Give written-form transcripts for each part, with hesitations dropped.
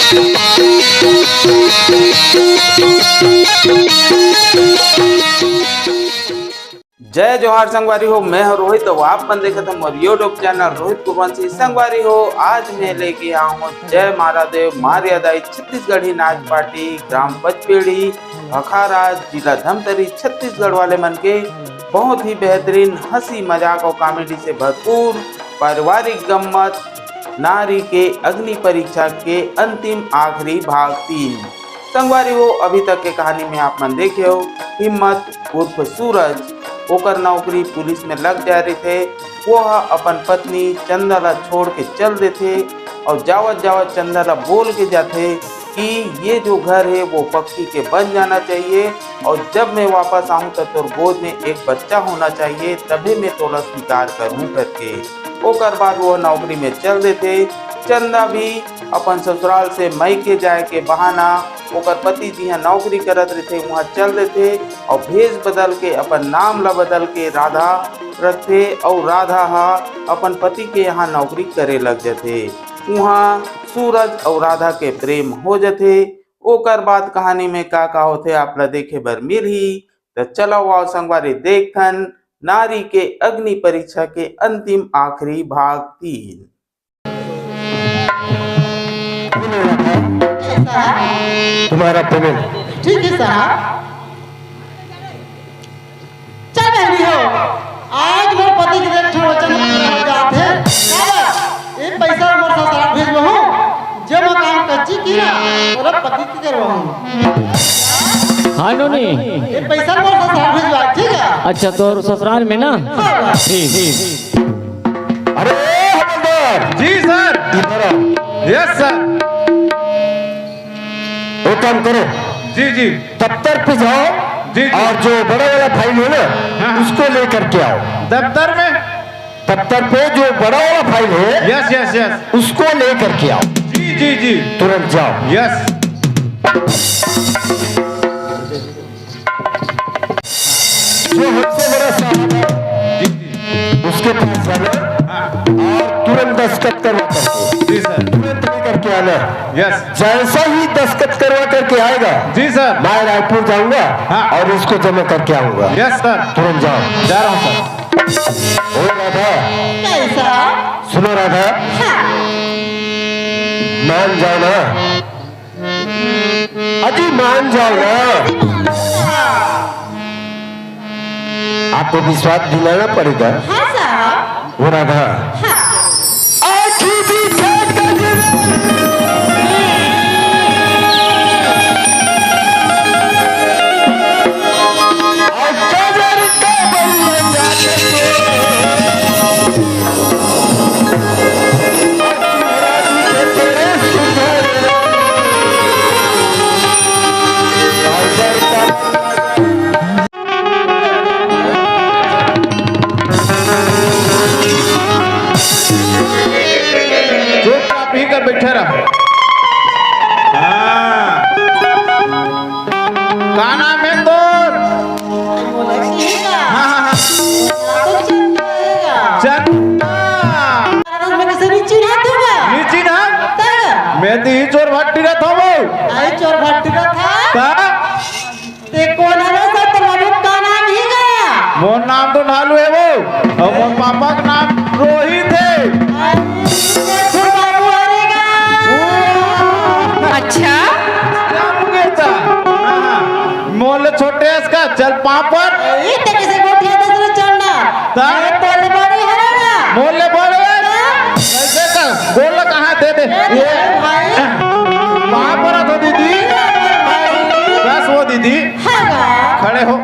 जय जोहार संगवारी हो। मैं हूं रोहित, तो आप बन देखते हैं और यूट्यूब चैनल रोहित कुरवंशी। संगवारी हो, आज मैं लेके आया हूँ जय महारादेव मारियादाई छत्तीसगढ़ी नाच पार्टी ग्राम पचपेड़ी अखाड़ा जिला धमतरी छत्तीसगढ़ वाले मन के बहुत ही बेहतरीन हंसी मजाक और कॉमेडी से भरपूर पारिवारिक गम्मत नारी के अग्नि परीक्षा के अंतिम आखिरी भाग 3। संगवारी हो, अभी तक के कहानी में आप मन देखे हो हिम्मत उर्फ सूरज ओकर नौकरी पुलिस में लग जा रहे थे। वह अपन पत्नी चंदा ला छोड़ के चल देते और जावत जावत चंदा ला बोल के जाते कि ये जो घर है वो पक्की के बन जाना चाहिए और जब मैं वापस आऊँ तो तोर गोद में एक बच्चा होना चाहिए, तभी मैं तोला स्वीकार करूँ करके। ओकर बाद वो नौकरी में चल देते। चंदा भी अपन ससुराल से मई के जाए के बहाना ओकर पति जिहाँ नौकरी करत रहते वहाँ चल देते और भेष बदल के अपन नाम ला बदल के राधा रखते और राधा हा अपन पति के यहाँ नौकरी करे लग जाते। वहाँ सूरज और राधा के प्रेम हो जाते। ओकर बाद कहानी में का होते आप ला देखे बर मिलही। तो चलो आओ संगवारी देखन नारी के अग्नि परीक्षा के अंतिम आखिरी भाग 3। तुम्हारा पेमेंट ठीक है साहब। चल बहनी हो, आज मोर पति के देख वचन पूरा हो जात है। एक पैसा मोर ससुराल भेजबो हूं, जब काम कच्ची किया तोरा पति के करवाऊं। हाँ नोनी, एक पैसा मोर ससुराल भेजवा, ठीक है? अच्छा तो ससुराल में ना, ठीक। अरे हवलदार जी सर। इधर आओ। Yes sir. एक काम करो, जी जी दफ्तर पे जाओ जी। और जो बड़ा वाला फाइल है ना हाँ। उसको लेकर के आओ। दफ्तर में? दफ्तर पे जो बड़ा वाला फाइल है यस यस यस उसको लेकर के आओ। जी जी जी तुरंत जाओ। यस। जो हमसे बड़ा साहब है जी जी उसके पास जाना हाँ और तुरंत दस्तखत करवा करके जी सर। तुरंत लेकर के आना। यस जैसा ही दस्तखत करवा करके आएगा जी सर। मैं रायपुर जाऊंगा हाँ। और इसको जमा करके आऊंगा। Yes sir. तुरंत जाओ। जा रहा हूँ सर। ओ राधा, कैसा? सुनो राधा, मान जाओ ना, अजी मान जाओ ना। आपको विश्वास दिलाना पड़ेगा। हाँ साहब। वो राधा बैठे रहो। हाँ का नाम है तोर? हाँ हाँ हाँ चंदा। नीची ना मैं दी चोर भट्टी रहा था वो। आई चोर भट्टी का था का ते कौन है सर? तुम्हारे का नाम ही गया? मोर नाम तो नालू है वो और मोर पापा का नाम रोहित है। अच्छा मोल छोटे इसका चल पापड़ कैसे गोटिया दूसरा चढ़ना तोले बड़ी है ना मोले बोले कैसे कर बोल कहाँ दे दे ये पापड़ तो दीदी बस वो दीदी खड़े हो।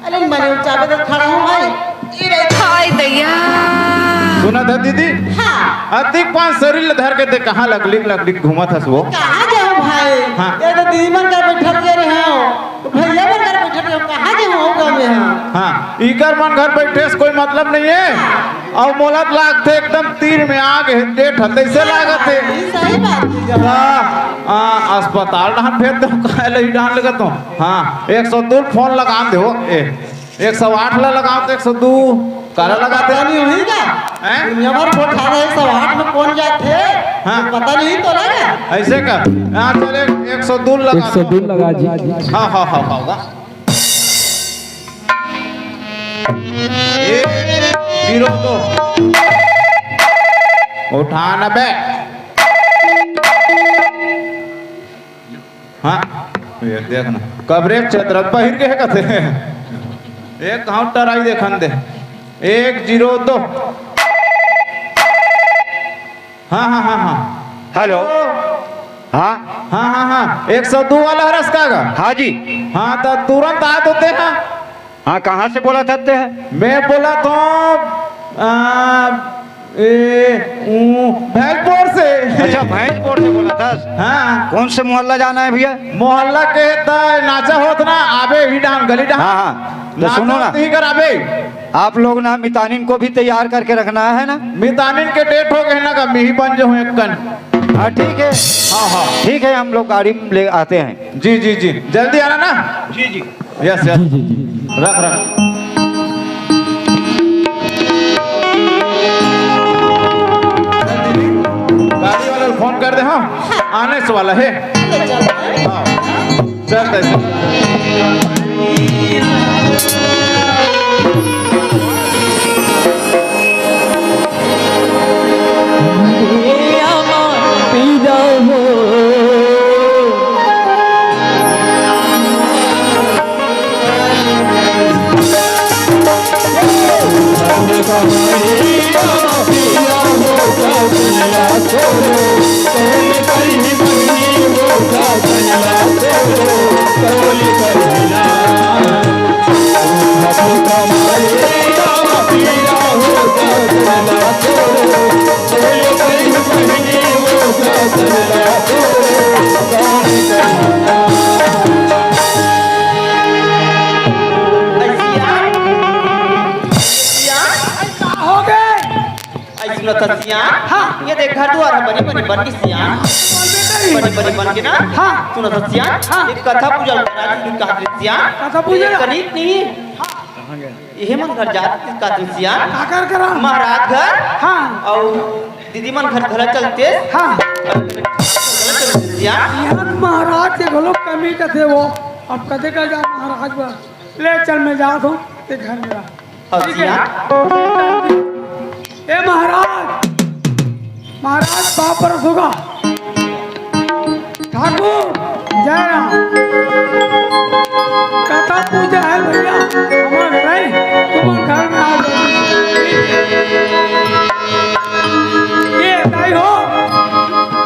अरे मैंने चाबे तो खड़ा हूँ भाई। हाय दैया सुना था दीदी? हाँ। अधिक पांच शरीर धर के दे कहाँ लकड़ी घूमा था वो? कहाँ जाओ भाई? हाँ। ये तो दीदी मन कर बैठल के रहे हो, तो भैया मन कर बैठल के कहाँ जाओ गाँव में? हाँ इकर मन घर बैठे से कोई मतलब नहीं है और मोलत लाग थे एकदम तीर में आग डेट हते से लागत थे। सही बात। हाँ अस्पताल डाल भेज दो काहे ले डाल लगा तो। हाँ 102 फोन लगा दो 108 ला लगाओ तो 102 काला लगाते नहीं होगा। हैं? दुनिया भर फोन खा रहे 108 में कौन जाते? हाँ। पता नहीं तो लगा। ऐसे कर यहाँ चले 102 लगा 102 लगा जी हाँ हाँ हाँ होगा 102 उठा 90 हाँ ये देखना कवरेज क्षेत्र पहिर के है कथे एक काउंटर आई देखन दे 102 हाँ हाँ हाँ हाँ हेलो हाँ हाँ हाँ हाँ 102 वाला हरस का हाँ जी हाँ तो तुरंत आ होते हैं हाँ कहाँ से बोला करते हैं मैं बोला तो भैंसपुर से अच्छा भैंसपुर से बोला था हाँ कौन से मोहल्ला जाना है भैया मोहल्ला के नाचा होत ना आबे ही डांग गली डांग हाँ हाँ तो सुनो ना ही कर आबे आप लोग ना मितानिन को भी तैयार करके रखना है ना मितानिन के डेट हो गए ना का मी ही बन जो एक कन हाँ ठीक है हाँ हाँ ठीक है हम लोग गाड़ी ले आते हैं जी जी जी जल्दी आना ना जी जी यस यस रख रख गाड़ी वाले को फोन कर दे हाँ आने से वाला है हाँ चल ऐसे पीदा हो हाँ ये देख घर द्वारा बनी बनी बन की सियान बनी बनी बन के ना हाँ सुनो तो सियान हाँ एक कथा पूजा महाराज की कहा सियान कथा पूजा कनिक नहीं ये मन घर जात का सियान आकर करा महाराज घर हाँ और दीदी मन घर घर चलते हाँ यहाँ महाराज के घोलो कमी का थे वो अब कदे का जा महाराज बा ले चल मैं जा दूँ ते घर मेरा ठीक है ए महाराज महाराज बाप पर होगा ठाकुर जय राम कथा पूजा है भैया हमारे घर तुम घर में आओ ये नहीं हो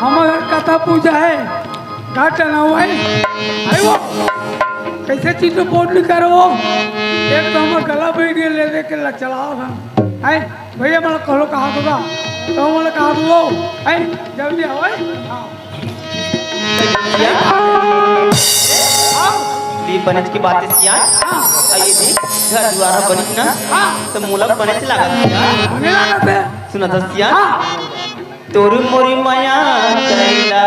हमारे कथा पूजा है घाट ना हुआ है आई वो कैसे चीज बोर्ड नहीं करो वो एक तो हमारे गला बैठ गए ले दे के चलाओ था आई भैया मतलब कहो कहा होगा तो मतलब कहा दो आई जल्दी आओ ली बनच की बातें सियान आइए जी घर द्वारा बनी ना तो मूलक बनच लगा सुना था सियान तोरी मोरी माया करैला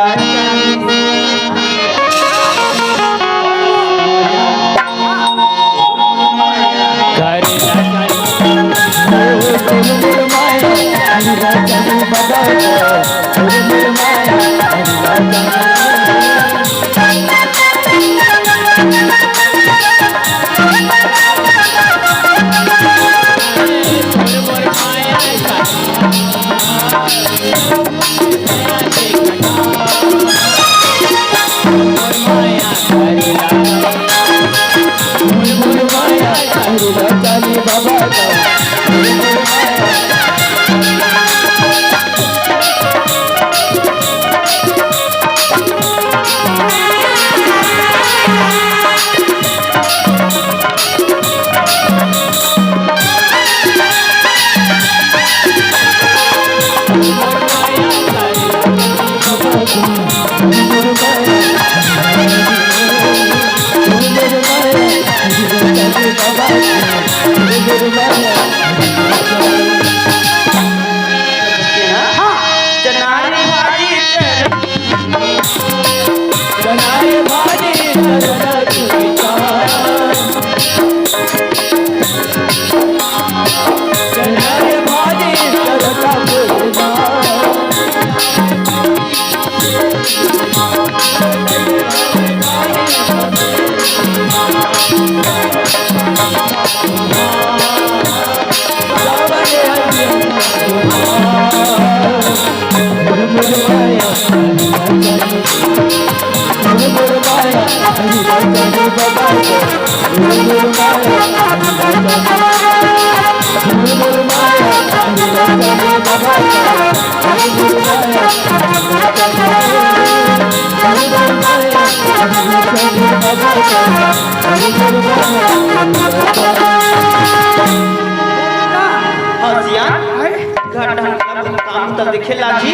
देखे लागी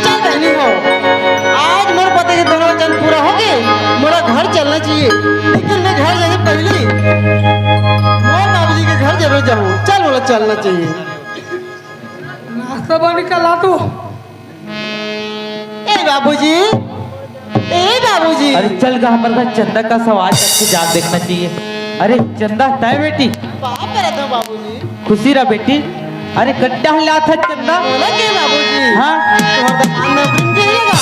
चल बहनी हो, आज मोर पति के दोनों वचन पूरा हो गए, मोरा घर चलना चाहिए। लेकिन मैं घर जाने पहले मोर बाबूजी के घर जरूर जाऊँ। चल मोरा चलना चाहिए। नाश्ता पानी का ला दो। ए बाबूजी, ए बाबूजी। अरे चल गा हमारे घर चंदा का सवाल करके जान देखना चाहिए। अरे चंदा तय बेटी बाप मेरा तो बाबूजी। खुशी रहा बेटी। अरे कट्टा ला था चंदा। बोला के बाबूजी? हाँ तुम्हारा दमान नौकरी में रहेगा।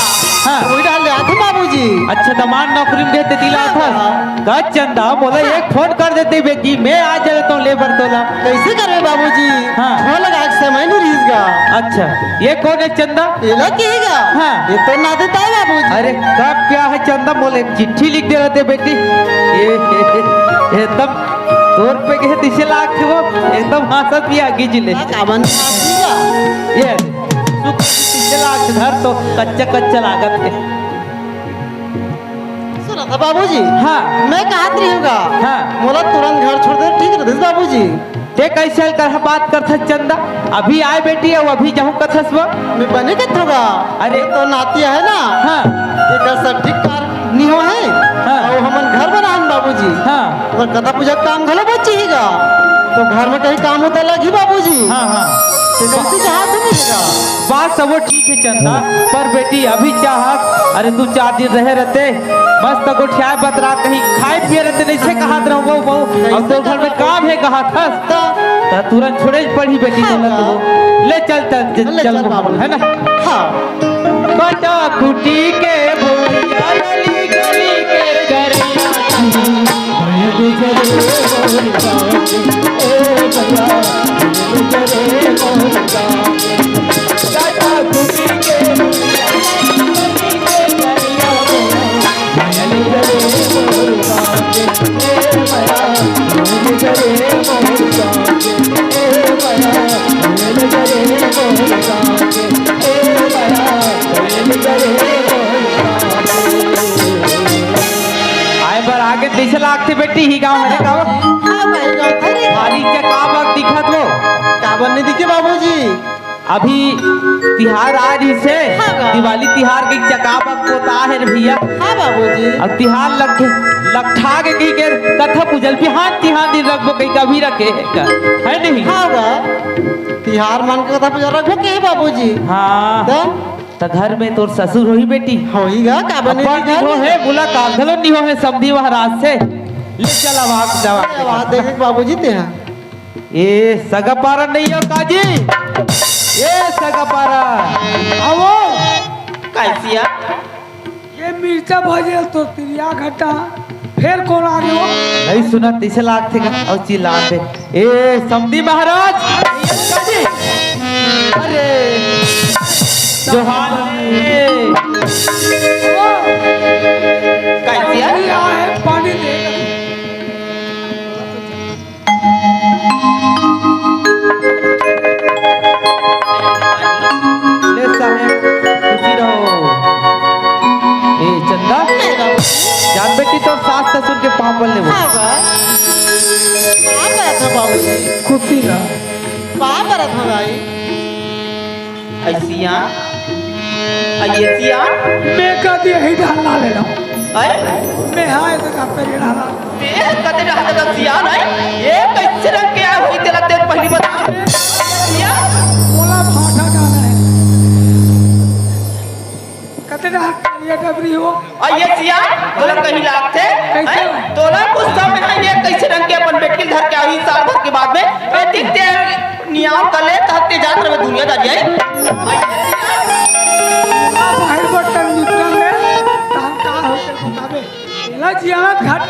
हाँ। वही डाल ले आते बाबूजी। अच्छा दमान नौकरी में देते दिला था का चंदा बोला एक फोन कर देते बेटी मैं आ जाता हूँ लेबर तोला। कैसे करे बाबूजी? हाँ। फोन लगा के समय नहीं रहीगा। अच्छा ये कौन है चंदा? ये लोग कहेगा। हाँ। ये तो ना देता है बाबूजी। अरे कब क्या है चंदा बोले चिट्ठी लिख दे रहे बेटी। ये एकदम तोर पे के दिशे लाख थे वो एकदम हंसत भी आगे जिले काबन खासीगा। ये सुख दिशे लाख धर तो कच्चा कच्चा लागत है। सुना था बाबूजी। हाँ मैं कहा रहूंगा। हाँ। मोला तुरंत घर छोड़ दे ठीक रहते बाबूजी। ते कैसे कर बात करता चंदा अभी आए बेटी है अभी जाऊँ कथस वो मैं बने के थोड़ा। अरे तो नातिया है ना। हाँ ये कर सब ठीक कार नहीं हो है। हाँ। और हमन घर बनान बाबूजी। हाँ और कथा पूजा काम घलो बचेगा। तो घर में कहीं काम होता लगी बाबूजी। हाँ हाँ तो कैसे जहाँ सुनेगा? बात सब वो ठीक है चंदा पर बेटी अभी चाहत अरे तू 4 दिन रहे रहते मस्त गोठिया बतरा कहीं खाए पिए रहते नहीं से कहा रहो वो अब तो घर में काम है कहा था तुरंत छोड़े पड़ी बेटी हाँ, चल तू ले चल चल ले चल चल बाबू। है ना हाँ। बटा कुटी के बोरिया गली गली के गरिया आए बार आगे दिशा लागते बेटी ही गांव है गांव हाँ भाई गाँव था रे। खाली चकाबक दिखत वो काबन नहीं दिखे बाबूजी। अभी तिहार आ रही से हाँ। दिवाली तिहार के चकाबक पोता है रे भैया हाँ बाबूजी। अब तिहार लखा के कहीं के कथा पूजल भी हाथ तिहार दिन रखबो कहीं कभी रखे है नहीं हाँ गा। तिहार मान के कथा पूजा रखो के बाबूजी। हाँ तो घर में तोर ससुर होई बेटी होईगा काबन नहीं अपन हो है बुला कागलो नहीं हो है समधी महाराज से ले चला वाक दवा वहाँ देखे बाबूजी ते हैं। ए सगा पारा नहीं हो काजी ए सगा पारा आओ कैसिया ये मिर्चा भजे तो तिरिया घटा फिर कौन आ गयो? नहीं सुना तीसरे लाख थे और चिल्ला दे ए समधी महाराज अरे जोहार कैसिया ये आए पानी दे ले साहेब खुशी रहो ए चंदा जान बेटी तो सास ससुर के पाँव पर ले वो हाँ गा। कहाँ गया था बाबूजी? खुशी ना कहाँ गया था भाई? ऐसिया ऐसिया मैं कभी यही डालना ले रहा हूँ अरे मैं हाँ ऐसा करते ही डाला मैं कदे रहता था सिया नहीं ये कैसे रंग के आए हुई तेरा तेरे पहली बता सिया बोला भाटा डाला है कते डाल ये डबरी हो ऐसिया तोला कहीं लाग थे कैसे? तोला कुछ समय है ये कैसे रंग के अपन बेटी घर के आई साल भर के बाद में ए दिखते नियाम कर ले तहते जात रहे दुनियादारी है बाहर बटन निकल ले तान का होते बतावे एला जियाना घाट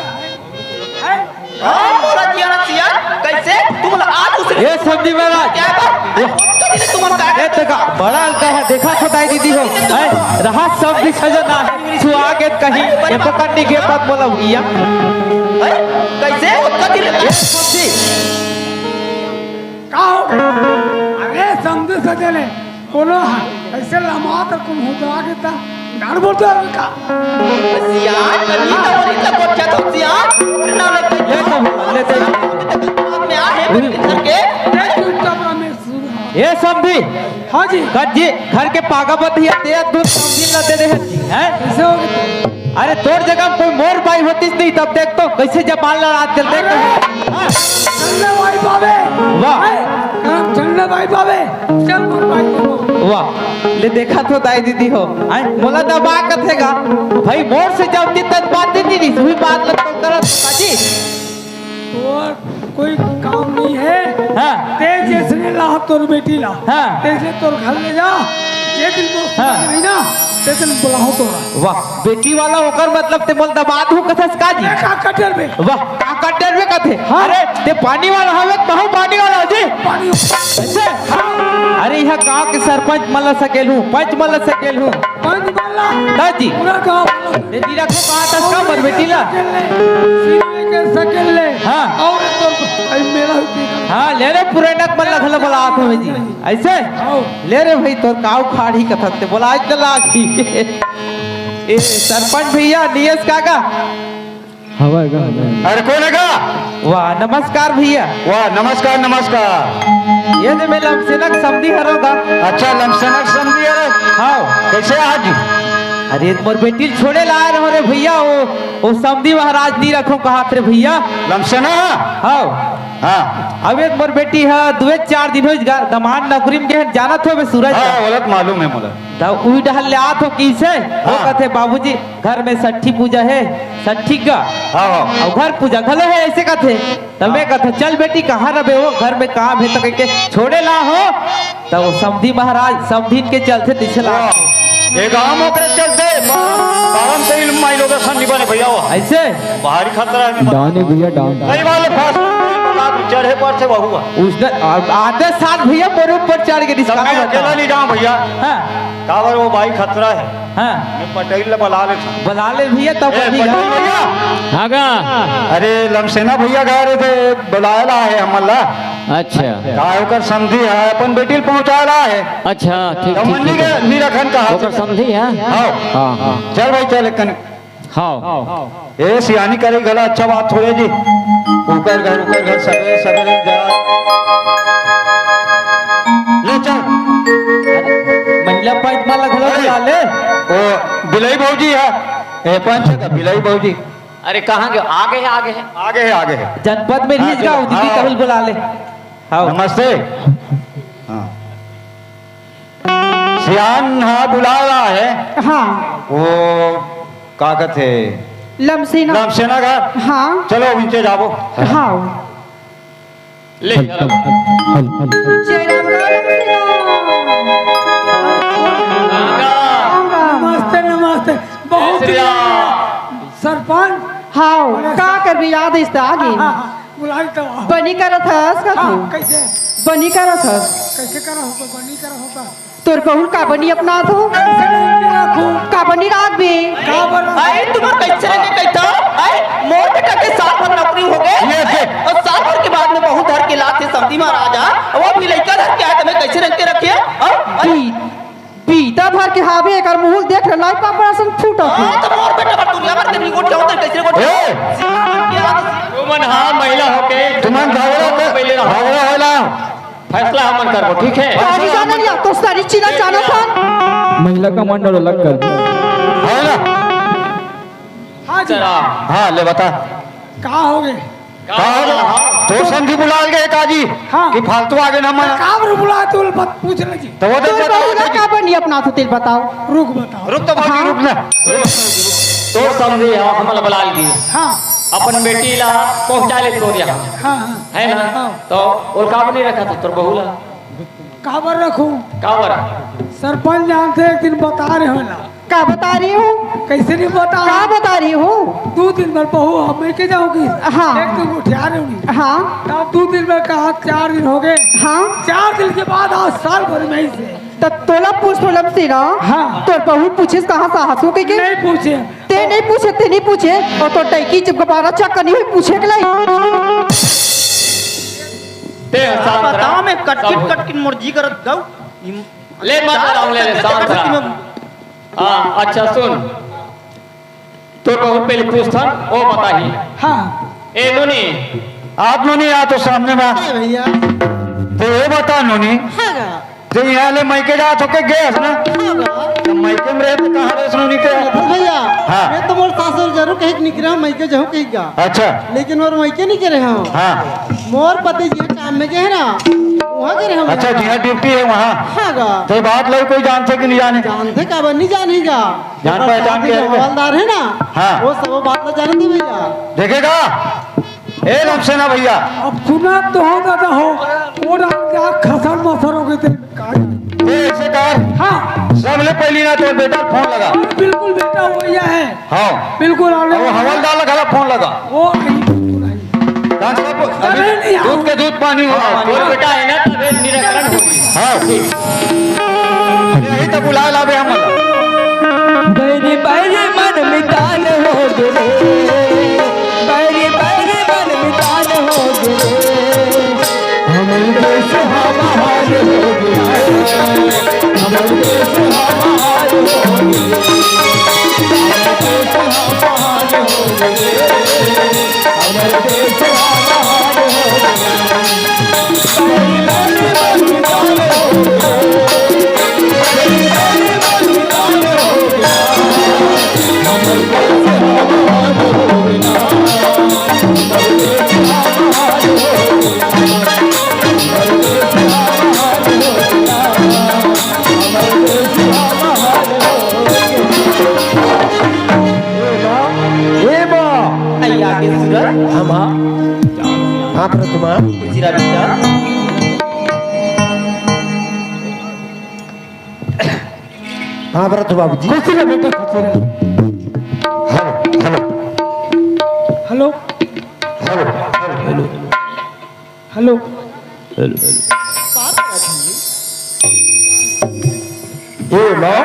है हां बोला जियाना सिया कैसे तुम आज उस ये समझी महाराज क्या बात तुम का ये तका बड़ा अंका है देखा खोदाई दीदी हो है रहा सब भी सजना है छुआ के कहीं ये पकड़ने के बाद बोला भैया कैसे कदी ये समझी का हो अरे समझ सजने कोनो ऐसे लमात कौन हो तो आगे ता गाड़ बोलते हैं का सिया कनी तो बोली तो क्या तो सिया ना ले तो लेते में आ है घर के चुपचाप ये समझी हाँ जी जी घर के पागा बतिया दे दूध समझी न दे दे हैं कैसे हो गए अरे तोर जगह कोई मोर बाई होती नहीं तब देख तो कैसे जबान लड़ा चल देख हाँ। चलने भाई बाबे वाह। चलने भाई बाबे चल मोर भाई चलो। वाह ले देखा तो दाई दीदी हो आई मोला दबा कथेगा भाई मोर से जब तक बात नहीं दी हुई बात लग तो करत काजी और कोई काम नहीं है हाँ तेज जैसे ला तोर बेटी ला हाँ। तेज तोर घर ले जा ये दिन को हाँ। नहीं ना तेज बुलाओ तोरा वाह बेटी वाला होकर मतलब ते मोल दबात हो कथस काजी का कटर में वाह का कटर में कथे अरे ते पानी वाला हवे बहु पानी वाला हो जी पानी ऐसे अरे यह गांव के सरपंच मल सकेल हूँ पंच मल सकेल हूँ पानी वाला दादी पूरा गांव ये दी रखो कहाँ तक का मर बेटी ला सीने के सकेल ले हाँ। और तो मेरा हाँ ले रे पुरानक मन लगल बोला आँख में जी ऐसे ले रे भाई तोर काव खाड़ी कथते बोला आज चला की ए सरपंच भैया नियस काका अरे कौन है का? वाह नमस्कार भैया वाह नमस्कार नमस्कार। ये दे मेला सेनक समझी हरोगा अच्छा लमसनक समझी अरे हाँ कैसे आज? अरे मोर बेटी छोड़े लाए रहो रे भैया वो समझी महाराज नहीं रखो कहा रे भैया लमसना हाँ हाँ अब एक मोर बेटी है 2-4 दिन हो दमान नौकरी में गए जाना थो बे सूरज हाँ गलत मालूम है मुझे। तब उही डहल ले आत हो किसे वो हाँ। कहते बाबूजी घर में सट्ठी पूजा है सट्ठी का हाँ हाँ और घर पूजा घलो है ऐसे कहते तबे कहते चल बेटी कहाँ रहे हो घर में काम है तो कह के छोड़े ला हो तब वो समधी महाराज समधीन के चलते दिशला ये गांव में करे चलते पावन से इल्म माई लोग सन निभाने भैया वो ऐसे बाहरी खतरा है डाउन है भैया डाउन कई वाले फास्ट चढ़े पर से बहुआ उसने आधे साथ भैया मेरे ऊपर चढ़ के सब मैं अकेला नहीं जाऊं भैया हाँ कावर वो भाई खतरा है हाँ मैं पटेल ले बुला लेता बुला ले भैया तब ए, बढ़ी पटेल भैया आगा अरे लमसेना भैया कह रहे थे बुलाया है हमला अच्छा का ओकर समझी है अपन बेटी पहुंचा रहा है अच्छा ठीक तो ठीक मंडी ठीक के निरखन कहा ओकर समझी है हाँ हाँ हाँ चल भाई चल कन हाँ ए सियानी करे गला अच्छा बात थोड़े जी ऊपर घर सवेरे सवेरे जा ले चल महिला पंच माला घलो बुला ले ओ बिलाई भौजी है ए पंच का बिलाई भौजी अरे कहाँ के आगे है आगे है आगे है जनपद में हाँ, रीच गाँव दीदी हाँ। कहुल बुला ले हाँ नमस्ते हाँ सियान हाँ बुला रहा है हाँ वो का कहते लमसीना लमसेना का हाँ चलो इनसे जाओ हाँ ले जय राम राम राम। नमस्ते नमस्ते बहुत सरपंच हाँ का कर भी याद इस आगे बुलाई तो बनी करत हस का हाँ, तू कैसे बनी करत हस कैसे करा होगा बनी करा होगा तोर बहुल का बनी अपना तो कैसे नहीं रखूं का बनी रात में का बर अरे तुम्हें कैसे रहने कहता अरे मोर बेटा के साल भर नौकरी हो गए और साल भर के बाद में बहुत धर के लाते समधी महाराजा वो भी लड़का धर के आए तुम्हें कैसे रंग के रखे बीता भर के हावे एकर मुंह देख लाई पापड़ा सन फूटत तो मोर बेटा पर दुनिया भर के निकोट जाओ तो कैसे निकोट तुमन हाँ महिला होके तुमन झगड़ा होला फैसला हमन करबो ठीक है सारी जाना लिया तो सारी चीना जाना था महिला का मंडल अलग कर दो है ना हाँ जी हाँ ले बता कहा हो गए तो समझी बुला गए काजी हाँ। कि फालतू आगे ना मना का बर बुला तू बात पूछ ले जी तो वो तोर बहुल का बनी अपना तो तिल बताओ रुक बताओ रुक तो भाभी रुक ना तो समझे हमल बलाल की हाँ अपन बेटी ला पहुंचा ले तोर यहाँ हाँ हाँ है ना तो और काम नहीं रखा था तोर बहुला का बर रखूं कावर सरपंच जानते एक दिन बता रहे हो ना का बता रही हूँ कैसे नहीं बता का बता रही हूँ 2 दिन में बहू हम के जाऊंगी हाँ। एक दिन उठा रही हूँ हाँ तब 2 दिन में कहा 4 दिन हो गए हाँ 4 दिन के बाद आज साल भर में ही से तो तोला पूछ तो लमसीना हाँ। तोर बहुल पूछिस कहाँ साहसू के नहीं पूछे ते नहीं पूछे और तो टैकी जब गबारा चक्कर नहीं हुई पूछे के लाई ते शांत रह। बताओ मैं कटकिट मुर्जी करत गाऊ ले मत बताऊं ले शांत रह। हाँ अच्छा सुन तो बहुत पहले पूछता वो बताही हाँ ए नोनी आप नोनी आ तो सामने में भैया तो ये बता नोनी हैगा जो यहाँ ले मायके जात होके गए ना हैगा तो मायके में रहे तो कहाँ रहे नोनी के रतन भैया हाँ। मैं तो मोर सासुर जरूर कहीं निकला मैं के जाऊं कहीं का अच्छा लेकिन मोर मैं के नहीं करे हूं हाँ मोर पति जी काम में गए ना वहां करे हम अच्छा जिया ड्यूटी है वहाँ हैगा तो बात लोग कोई जानते कि नहीं जाने जानते का नहीं जानेगा जान पहचान के है। हवलदार है ना हाँ। वो सब बात ना जानते भैया देखेगा ए रमसेना भैया अब सुना तो हो दादा हो वो रात क्या खसर मसर हो गए थे ए ऐसे कर हाँ सबले पहली ना तो बेटा फोन लगा बिल्कुल बेटा वो भैया है हाँ बिल्कुल आने वो हवलदार लगा फोन लगा वो आई, बिल्कुल आई। अरे नहीं आओ। दूध के दूध पानी होगा और बेटा है ना तबे निराकरण होगी। हाँ यही तो बुला लावे हम बैरी बैरी मन मितान हो गए बैरी बैरी मन मितान हो गए हमर देश हमार हो गया हमर देश हमार हो गया हमर देश हमार हो गया हमर देश हमार हो गया बैरी बैरी मन मितान हो गए बैरी बैरी मन मितान हो गया हमर देश हमार हो गया हमर देश हमार हो गया हमर देश हमार हो गया हमर देश हमार हो गया ए बा अय्या के सूरज हम हाँ प्रतिमा जीरा बेटा हाँ भरत बाबू जी खुशी रहे बेटा खुशी रहे हेलो हेलो हेलो हेलो ए माँ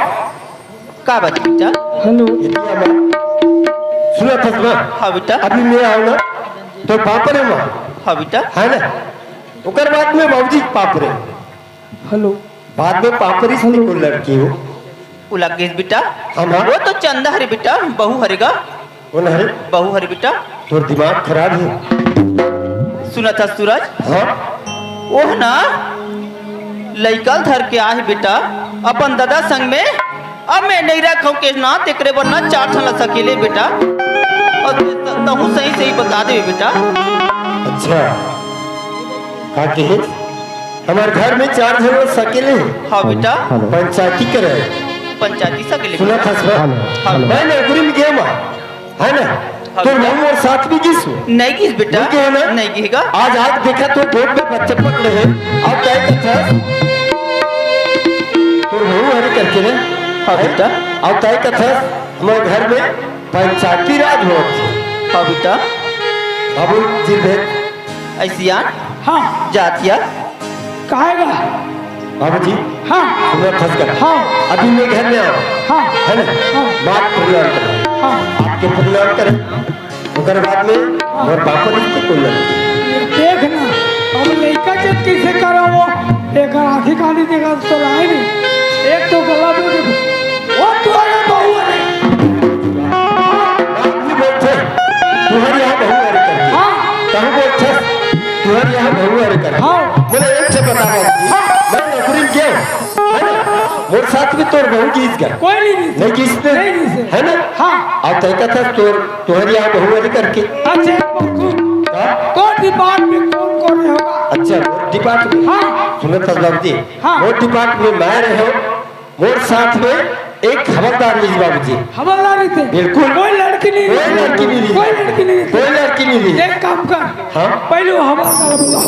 का बात बेटा हेलो इतना माँ सुना प्रतिमा हाँ बेटा अभी मैं आऊँ ना तो पापड़ है माँ हाँ बेटा है ना उकर बाद में बाबूजी पापड़े हेलो बाद में पापड़ी से को लड़की हो उलगेश बेटा हाँ। वो तो चंदा हरे बेटा बहू हरेगा कौन है बहू हरे बेटा तो दिमाग खराब है सुना था सूरज हाँ ओह ना लइकल धर के आहे बेटा अपन दादा संग में अब मैं नहीं रखूं के ना तेकरे वरना चार ठन सकेले बेटा और तहु सही सही बता दे बेटा अच्छा का कहे हमारे घर में 4 जन सकेले हैं हाँ बेटा पंचायती करे पंचायती सकेले सुना था हाँ। मैं नौकरी में गया माँ है ना हाँ। तो मैं और साथ भी किस नहीं गिस बेटा नहीं गया ना? नहीं गिहेगा आज देखा तो बोर्ड में बच्चे पकड़े हैं अब क्या करता तो वो हरी करके ना हाँ बेटा अब क्या करता हमारे घर में पंचायती राज हो हाँ बेटा अब जी भेद ऐसियान हाँ जातिया कहेगा बाबू जी हाँ सुना फंस कर हाँ अभी मैं घर में आऊँ हाँ है ना हाँ। बात परिवार करें हाँ आपके परिवार करें उधर बाद में और पापा जी को लड़की देखना अब लड़का जब कैसे करा वो एक आँखी खानी देगा तो राय नहीं एक तो गला में देखो वो तो अरे बहू है बाबू बोलते तुम्हारे यहाँ बहू अरे करती हाँ कहूँ बोलते तुम्हारे यहाँ बहू अरे करती हाँ मुझे एक से बता मैं नौकरी में गया है ना और साथ में तोर बहू गीत कर कोई नहीं नहीं किसने नहीं नहीं है ना हाँ अब तय का था तुम्हारे यहाँ बहू अरे करके अच्छा तो डिपार्टमेंट कौन कौन होगा अच्छा वो डिपार्टमेंट हाँ सुनो तो बाबू जी हाँ। वो डिपार्टमेंट में मैं रहे मोर साथ में एक खबरदार लीजिए बाबू जी हवलदारी थे बिल्कुल। कोई लड़की नहीं कोई लड़की नहीं ली। कोई लड़की नहीं कोई लड़की नहीं ली। एक काम कर हाँ। पहले वो हवलदार बुला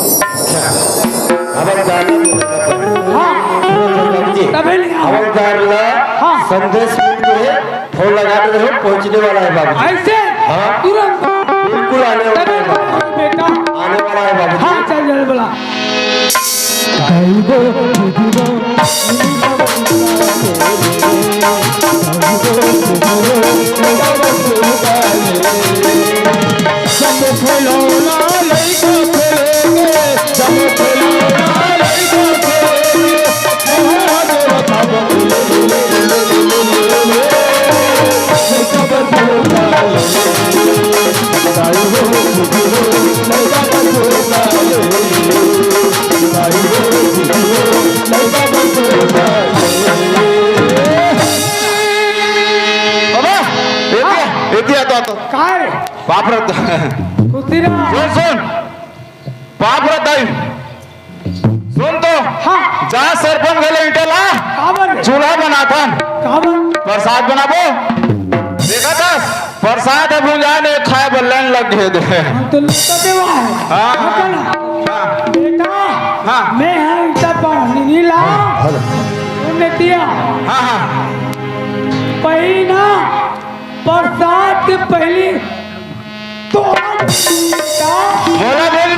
खबरदार हाँ बाबू जी तभी नहीं आओ। खबरदार ला हाँ। संदेश मिल गए फोन लगा दे रहे पहुंचने वाला है बाबू जी ऐसे हाँ। तुरंत बिल्कुल आने वाला तभी है बाबू बेटा जी। आने वाला है बाबू हाँ जी चल चल बुला Bye. बाबा एतिया तो काय पापरत कुतिरा सुन पापरत आई सुन तो हाँ जा सरपंच गले इंटेला काबर चूल्हा बनाता काबर प्रसाद बनाबो देखा था प्रसाद अब जाने खाए बल्लन लग गए दे हम तो लुटा देवा है हाँ। हाँ। बेटा हाँ। मैं है इतना पानी नहीं ला तुमने दिया हाँ हाँ पहली ना बरसात के पहले तो बोला बोल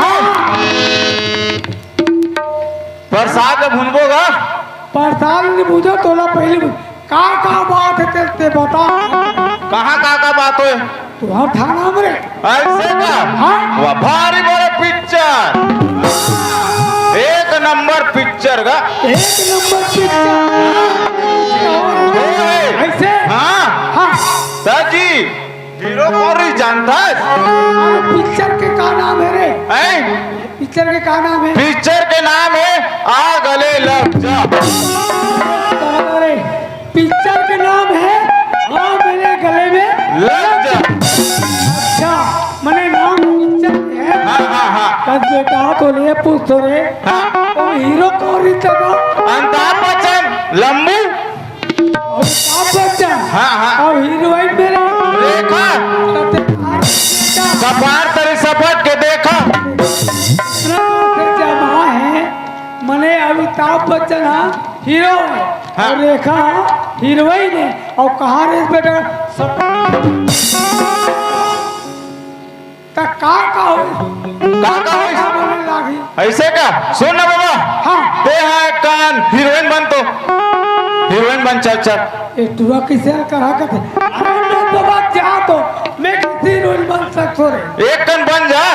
प्रसाद में भूनबोगा बरसात में बुझो तोला पहले का बात है ते बता कहाँ का बात है तुम थाना में ऐसे का हाँ। वाह भारी बड़ा पिक्चर एक नंबर पिक्चर का एक नंबर पिक्चर ऐसे हाँ हाँ दादी हीरो कौन ही जानता है पिक्चर के का नाम है रे पिक्चर के का नाम है पिक्चर के नाम है आ गले लग जा अरे पिक्चर के नाम है हाँ मेरे गले में लग जा अच्छा मैंने नाम पिक्चर है हाँ हाँ हाँ कद बेटा तो ले पूछ तो रे हाँ तो हीरो कौन ही था अमिताभ बच्चन लंबू अमिताभ बच्चन हाँ हाँ और हीरोइन मेरे देखा कपार तेरे सपट के देखा जमा है मने अमिताभ बच्चन हाँ हीरो है हाँ। और रेखा हीरोइन है और कहा रे बेटा सब तक का हो बोलने लागी ऐसे का सुन ना बाबा हाँ ते है कान हीरोइन बन तो हीरोइन बन चल चल ये तुआ किसे कहा करते अरे मैं बाबा जा तो मैं किसी हीरोइन बन सकता रे एक कन बन जा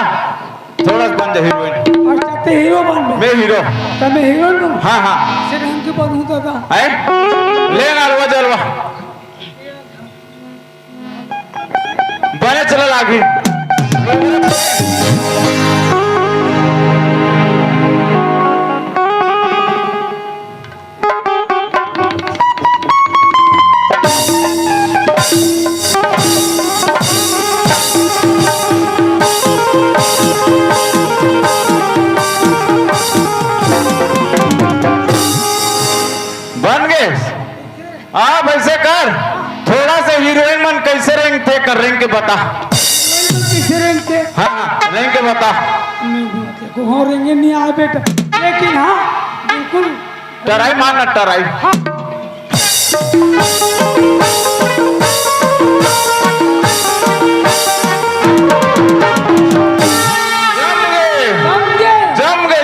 थोड़ा सा बन जा हीरोइन और चाहते हीरो बन में मैं हीरो तो मैं हीरोइन बन हाँ हाँ सिर्फ उनके बनूं तो था है ले ना अलवा जलवा बने चला लागी बन गए आप ऐसे कर थोड़ा सा हीरोइन मन कैसे रेंग थे कर रेंग के बता किसी रंग के हाँ हाँ रेंग के बता हो रेंगे नहीं आए बेटा लेकिन हाँ बिल्कुल टराई मारना टराई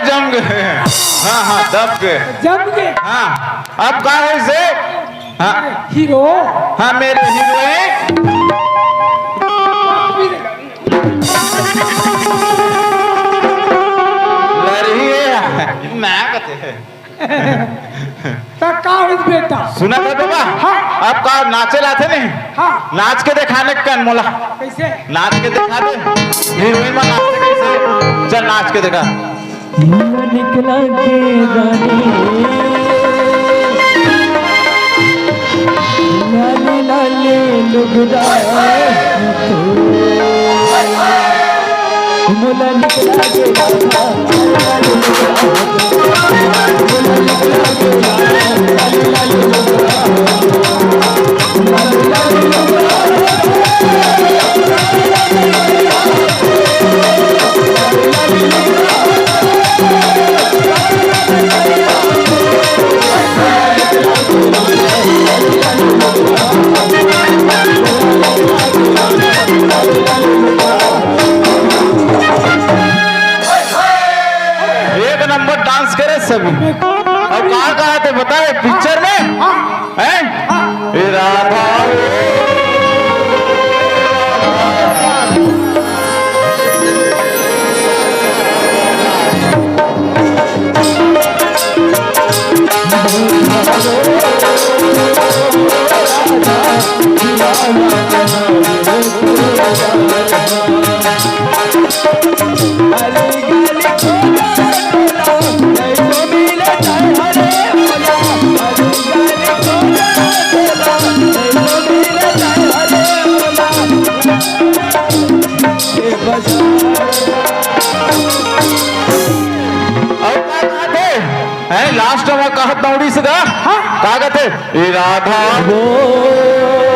जम गए हाँ हाँ दब गए जम के हाँ अब कहा है इसे हाँ हीरो हाँ मेरे हीरोइन लड़ी है मैं कहते तक का इस बेटा सुना था बाबा हाँ। अब का नाचे लाते नहीं हाँ नाच के दिखाने का मोला कैसे नाच के दिखा दे हीरोइन में नाचते कैसे चल नाच के दिखा निकला के रानी लाले लाले लुगदा मुला निकला के रानी एक नंबर डांस करे सभी अब कहाँ थे बताए पिक्चर में हैं ए राधा अरे कौड़ी से गा का कहते ए राधा हो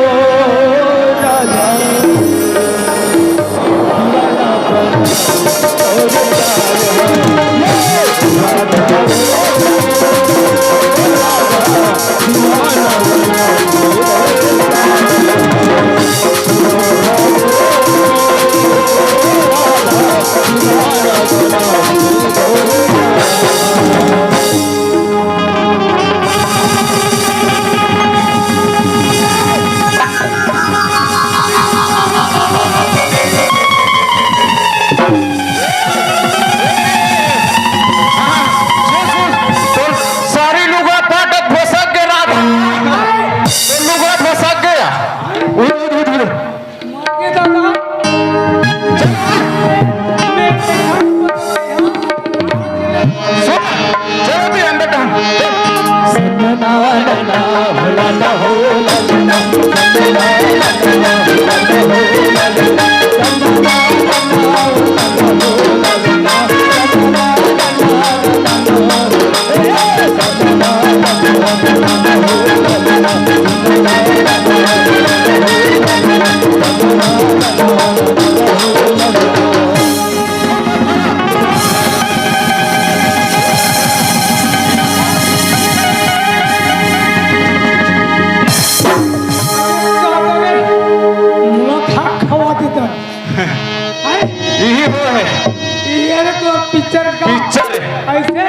पिक्चर ऐसे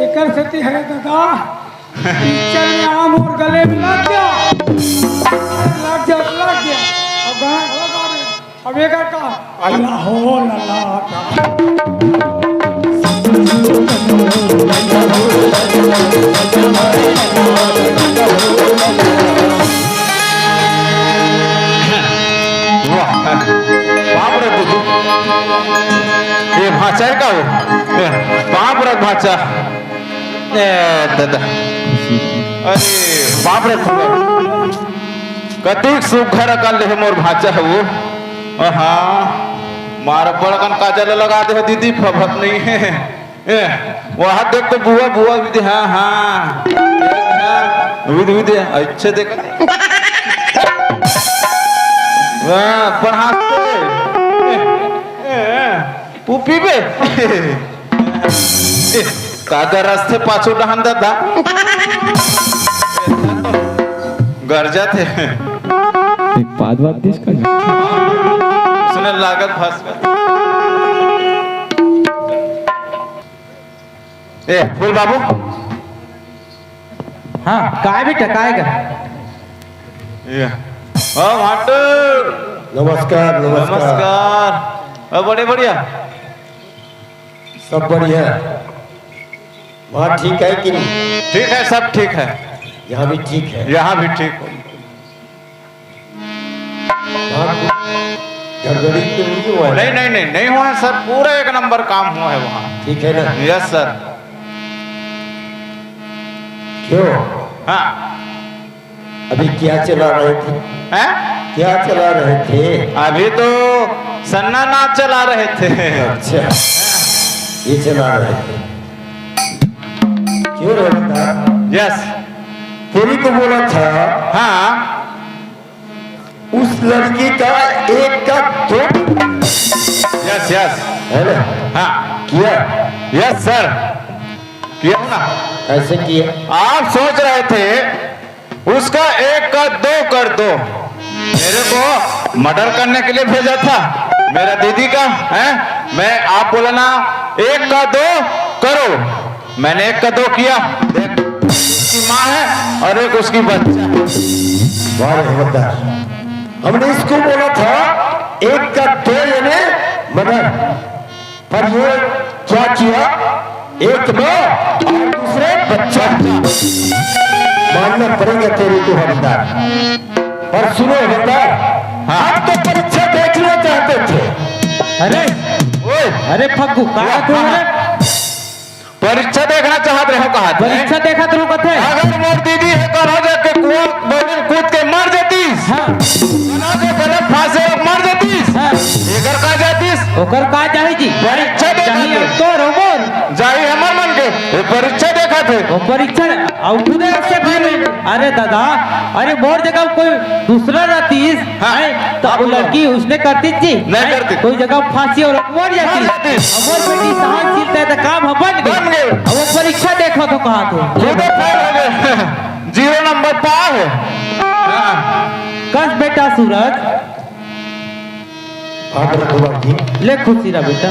एकर सेती है दादा पिक्चर में आम और गले में लग गया अब गाना लगा दे अब एक का अल्लाह हो ये भाषा है का वो बाप रे भाषा दादा अरे बाप रे कतिक सुघर कर ले मोर भाषा है वो हाँ मार बड़कन काजल लगा दे दीदी फभत नहीं है वहाँ देख तो बुआ बुआ विधि हाँ हाँ विधि विधि अच्छे देख पर पुपी बे कागा रास्ते पाछो डहान दादा गरजा थे बाद बात देश का सुने लागत फंस ए फूल बाबू हाँ काय बेटा काय का ये ओ भाटू नमस्कार नमस्कार बड़े बढ़िया सब बढ़िया वहाँ ठीक है कि नहीं? ठीक है सब ठीक है यहाँ भी ठीक है यहाँ भी ठीक वहाँ गड़बड़ी तो नहीं हुआ है? नहीं नहीं नहीं नहीं हुआ है सर पूरा एक नंबर काम हुआ है वहाँ ठीक है ना यस सर क्यों हाँ अभी क्या चला रहे थे हैं क्या चला रहे थे अभी तो सन्ना नाच चला रहे थे अच्छा ये चला रहे थे क्यों रहता यस तेरी को बोला था हाँ उस लड़की का एक का दो यस यस है ना हाँ किया यस सर किया ना ऐसे किया आप सोच रहे थे उसका एक का दो कर दो मेरे को मर्डर करने के लिए भेजा था मेरा दीदी का है मैं आप बोला ना एक का दो करो मैंने एक का दो किया देख उसकी माँ है और एक उसकी बच्चा हमने इसको बोला था एक का दो यानी मर्डर पर ये क्या किया एक माँ और दूसरे बच्चा मानना पड़ेगा तेरे को हवलदार पर सुनो हवलदार आप तो परीक्षा देखना चाहते थे अरे अरे फग्गू कहा तू परीक्षा देखना चाहते रहो कहा परीक्षा देखा तू कथे अगर मोर दीदी है करो जाके कूद के मर जातीस हाँ बना के गलत फांसे मर जातीस हाँ एकर का जातीस ओकर का चाही जी परीक्षा देखा चाहिए तो रोबोर जाई हमर मन के ये परीक्षा देखा थे वो परीक्षा और खुदे से फिर अरे दादा अरे मोर जगह कोई दूसरा रहती हाँ। तो वो लड़की उसने करती थी नहीं करती। कोई जगह फांसी और मर जाती जाती। और बेटी साहब चिलता है तो काम हम बन बन गए। और वो परीक्षा देखो तो कहा थे खुद फेल हो गए 0 नंबर पा है हाँ। कस बेटा सूरज हाँ मेरे कुमार जी ले खुशी रहा बेटा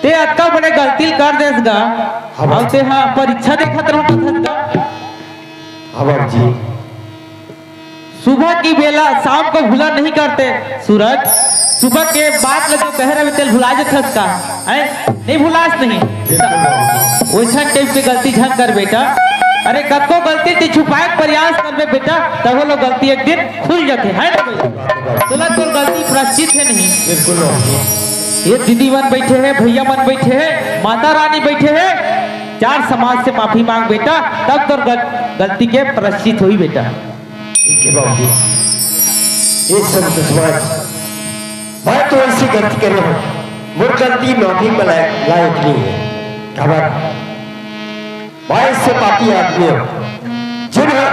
ते अक्का बड़े गलती कर देसगा और ते हाँ परीक्षा देखत रहता था हमार जी सुबह की बेला शाम को भूला नहीं करते सूरज सुबह के बाद में जो कह रहे तेल भुला जाता का नहीं भुलास नहीं वैसा टाइप की गलती झन कर बेटा अरे कब गलती थी छुपाए के प्रयास करबे बेटा तब वो लोग गलती एक दिन खुल जाते है ना भाई तुला तो गलती प्राश्चित है नहीं बिल्कुल नहीं। ये दीदी मन बैठे हैं भैया मन बैठे हैं माता रानी बैठे हैं 4 समाज से माफी मांग बेटा तब तो गलती के प्राश्चित हुई बेटा ठीक है बाबू जी ये सब समाज मैं तो ऐसी गलती करे हूँ मुझ गलती माफी में लायक नहीं है खबर मैं इससे पापी आदमी हूँ जिन्हें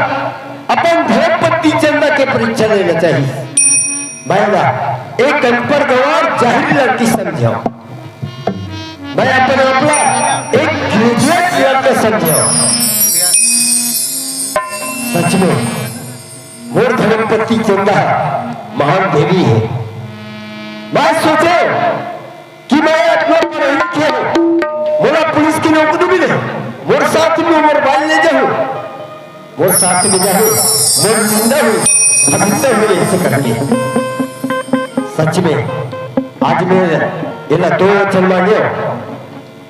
अपन धर्मपति चंदा के परीक्षा लेना चाहिए मैं ना एक अनपढ़ गवार जाहिर लड़की समझा मैं अपना अपना एक ग्रेजुएट लड़का समझा सच में मोर धर्मपति चंदा महान देवी है मैं सोचे कि मैं अपना पढ़े लिखे हूँ मोरा पुलिस की नौकरी मिले मोर साथ में मोबाइल ले जाऊं मोर साथ में जाऊं मोर जिंदा हूँ भगते हुए ऐसे करके सच में आज मैं इला 2 वचन मांगे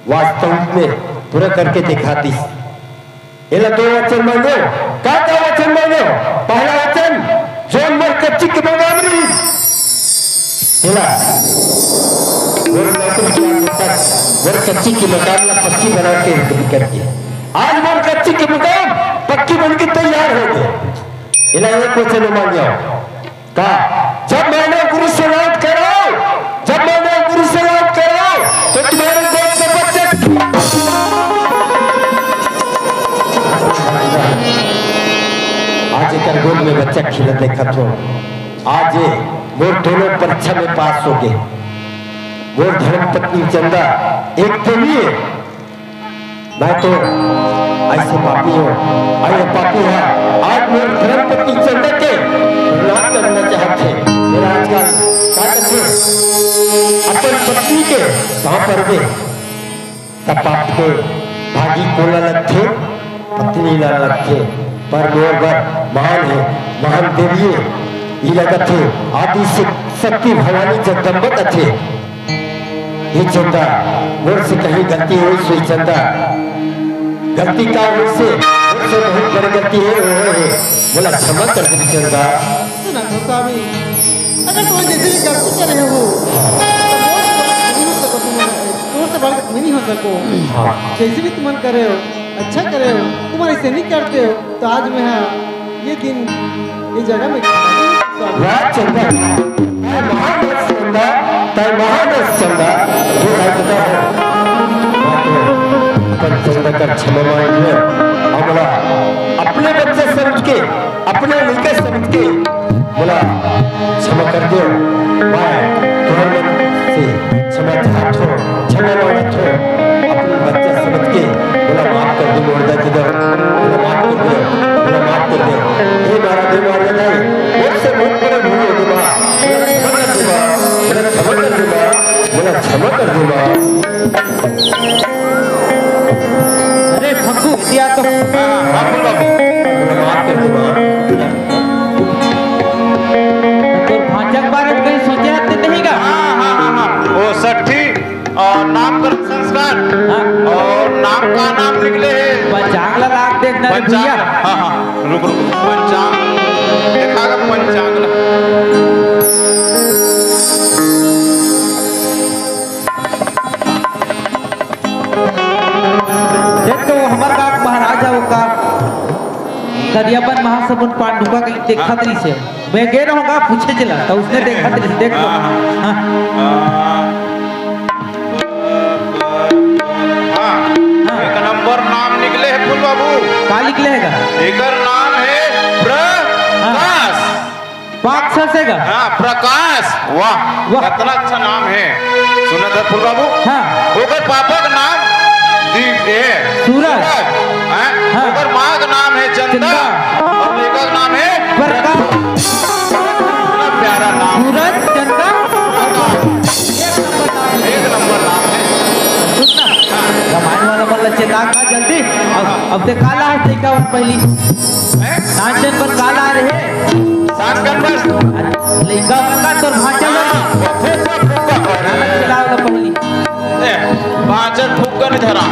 वास्तव में पूरा करके दिखा दी इला 2 वचन मांगे का वचन मांगे पहला वचन जो मर कच्ची के मकान में इला मोर नौकरी किया तक मोर कच्ची की मकान ला पक्की बना के करके आज मोर कच्ची की मकान पक्की बन के तैयार हो गए इला एक वचन मांगे का जब मैंने गुरु से बात कराओ जब मैंने गुरु से बात कराओ तो तुम्हारे गोद में बच्चे आज एक गोद में बच्चा खिला देखा तो आज मोर दोनों परीक्षा में पास हो गए मोर धर्मपत्नी चंदा एक देवी है मैं तो ऐसे पापी हूँ अरे पापी है आज मोर धर्मपत्नी चंदा के प्रणाम करना चाहते मेरा आजकल क्या करते अपन पत्नी के कहाँ पर गए तब आपके भागी को लगते पत्नी ला लगते पर मोर बर महान है महान देवी है ये लगत है आदि शक्ति भवानी जगदम्बा थे ये चंदा मोर से कहीं गलती हुई सोई चंदा गलती का मुझसे बहुत बड़ी गलती है बोला क्षमा कर दी चंदा सुना गोस्वामी अगर तुम जैसे भी गलती करे हो तो से बढ़ नहीं हो सको जैसे भी तुम करे हो अच्छा करे हो तुम ऐसे नहीं करते हो तो आज मैं ये दिन ये जगह में वाह चंदा महान चंदा तय महान चंदा जो पता है पर चंदा का क्षमा मांगे हमारा अपने बच्चे समझ के अपने लड़के समझ के बोला क्षमा कर दो मैं तुम्हारे मन से क्षमा चाहता हूँ क्षमा मांगता हूँ अपने बच्चे समझ के बोला माफ कर दो मोड़ दे दो बोला माफ कर दो बोला माफ कर दो ये मारा दे मार जाए मुझसे बहुत बड़ा भूल हो गया बोला क्षमा कर दूंगा बोला क्षमा कर दूंगा अरे फक्कू दिया तो बोला माफ कर दूंगा तो भांजा के बारे में कहीं सोचे हते नहीं का हाँ वो 60 और नामकरण संस्कार हाँ। और नाम का नाम निकले पंचांगला लाग देखना रे भैया हाँ रुक पंचांग देखागा पंचांगला देखो हमार का महाराजा वो का करियाबन महासमुंद पांडुका कहीं देखा तरी से मैं गए रहूंगा पूछे चला तो उसने देखा तरी से देख लो हाँ एक नंबर नाम निकले है बाबू का लिखलेगा एकर नाम है प्रकाश। पाक से का हाँ प्रकाश। वाह वाह। कितना अच्छा नाम है। सुना था फूल बाबू। हाँ ओकर पापा का नाम दीप है सूरज। हाँ? हाँ। ओकर माँ का नाम है चंदा चंदा। और लेखक का नाम है प्रकाश। कितना प्यारा नाम। सूरज चंदा एक नंबर नाम है। सुनना रामायण वाला वाला चेता का जल्दी अब ते काला है ते का पहली नाचन पर काला रहे सानगंबर लइका का तोर भांचा चलाओ ला पहली बाजट फूक कर धरा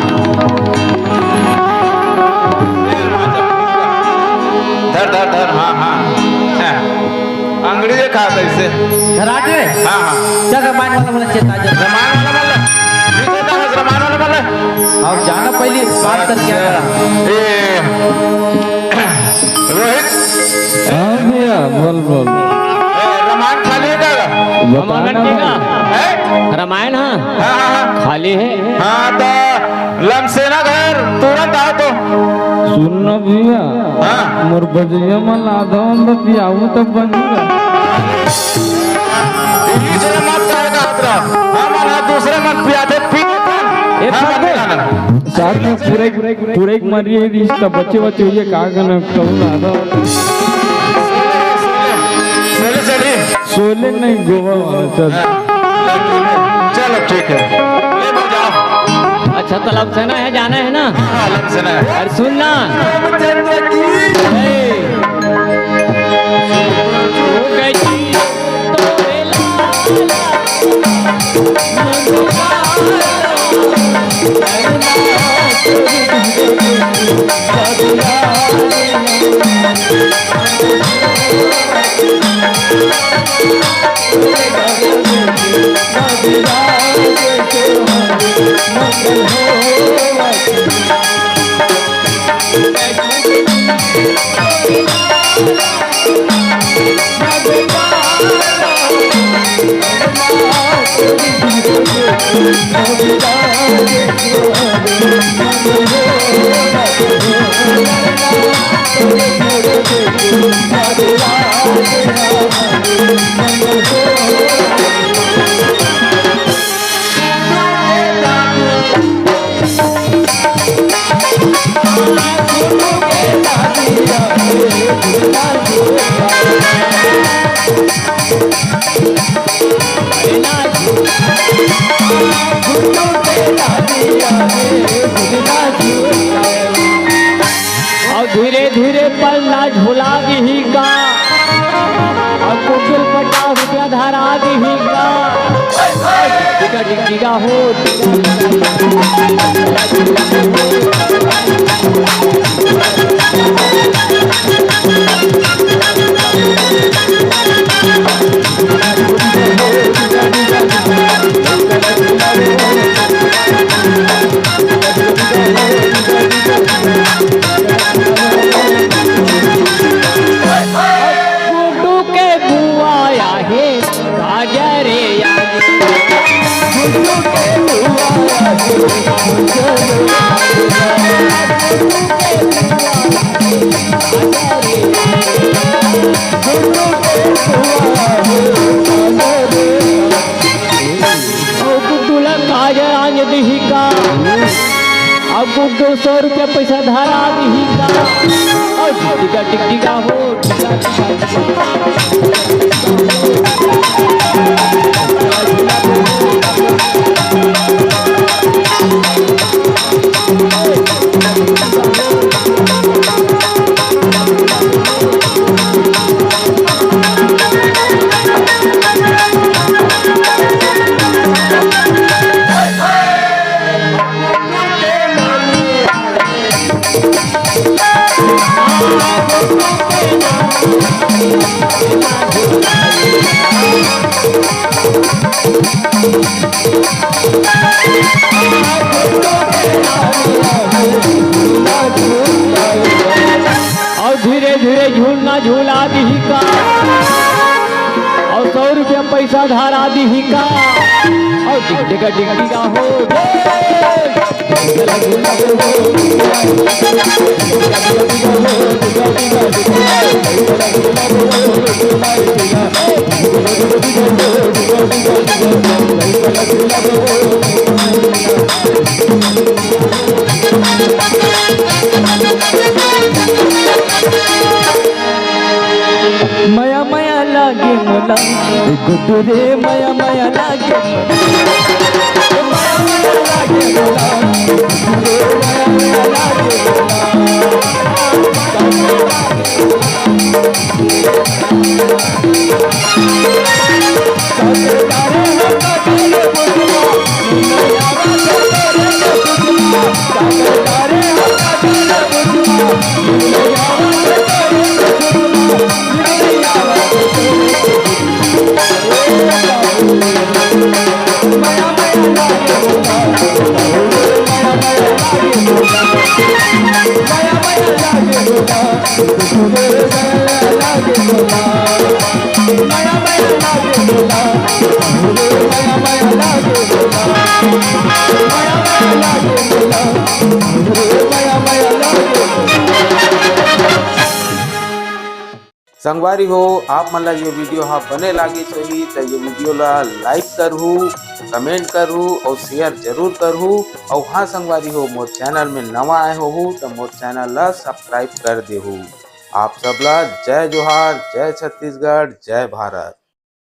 धर धर धर। हाँ हाँ अंगड़ी देखा था इसे। धराट रे हाँ हाँ चल रामायण वाला वाला चेता जल्दी रमान वाला वाला नीचे था रमान वाला वाला। और जाना पहली बात कर क्या करा ए रोहित हां भैया बोल बोल रमान खाली है क्या रामायण केगा है? रामायण हाँ हाँ हाँ हाँ खाली है। हाँ तो लमसेना घर तुरंत आओ तो। सुनना भैया हाँ मोर बजैया मन आधा अंदर पियाऊ तो बनेगा दूसरे मत कहेगा हतरा हम ना दूसरे मत पियाते पी एक साथ में पूरे एक मारिए रिश्ता बच्चे बच्चे हुए का करना कहूँ आधा चले चले सोले नहीं गोवा वाला चल चलो ठीक है ले बजाओ। अच्छा तो लमसना है जाना है ना। हाँ लमसेना है। अरे सुनना और धीरे धीरे पलना झुला दी का और कुकुल पटा रुपया धरा दी का टिका टिका हो गुड्डू के बुआ आहे गाजरे गुड्डू के बुआ गुड्डू ला गाजर आने दी का अब गुड्डू 100 रुपया पैसा धरा दी का और टिका टिका हो टिका और धीरे धीरे झूलना झूला दी का और 100 रुपया पैसा धारा दी का और टिक टिका हो माया माया लागे मोला गुड्डू रे माया माया लागे माया माया लागे मोला गुड्डू रे माया माया लागे संगवारी हो आप मन ला ये वीडियो हाँ बने लागी सही तो ये वीडियो ला लाइक करहू, कमेंट करहू और शेयर जरूर करहू। और हाँ संगवारी हो मोर चैनल में नवा आए हो तो मोर चैनल ला सब्सक्राइब कर देहू। आप सबला जय जोहार, जय छत्तीसगढ़, जय भारत।